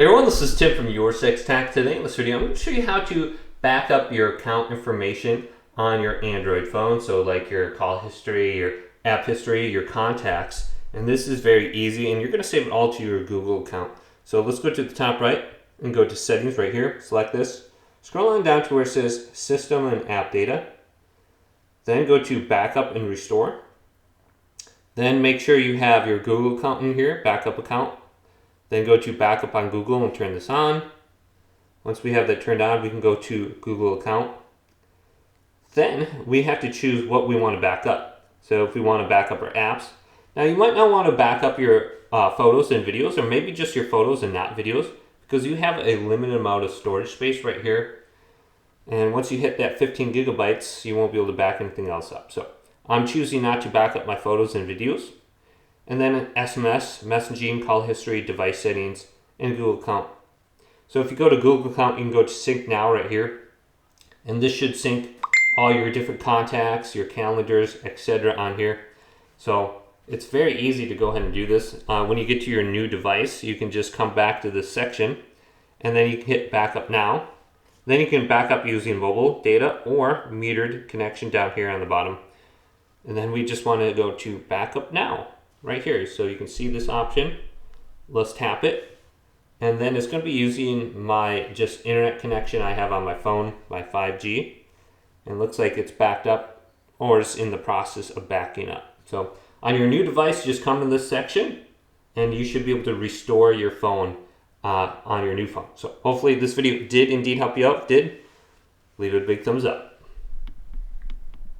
Hey everyone, this is Tim from Your Six Tech. Today in this video, I'm going to show you how to back up your account information on your Android phone. So like your call history, your app history, your contacts. And this is very easy, and you're going to save it all to your Google account. So let's go to the top right and go to settings right here. Select this. Scroll on down to where it says system and app data. Then go to backup and restore. Then make sure you have your Google account in here, backup account. Then go to backup on Google and turn this on. Once we have that turned on, we can go to Google account. Then we have to choose what we want to back up. So if we want to back up our apps. Now you might not want to back up your photos and videos, or maybe just your photos and not videos, because you have a limited amount of storage space right here. And once you hit that 15 gigabytes, you won't be able to back anything else up. So I'm choosing not to back up my photos and videos. And then SMS, messaging, call history, device settings, and Google account. So if you go to Google account, you can go to sync now right here. And this should sync all your different contacts, your calendars, etc. on here. So it's very easy to go ahead and do this. When you get to your new device, you can just come back to this section, and then you can hit backup now. Then you can back up using mobile data or metered connection down here on the bottom. And then we just want to go to backup now right here. So you can see this option. Let's tap it. And then it's going to be using my just internet connection I have on my phone, my 5G. And it looks like it's backed up, or it's in the process of backing up. So on your new device, just come to this section and you should be able to restore your phone on your new phone. So hopefully this video did indeed help you out. If it did, leave it a big thumbs up.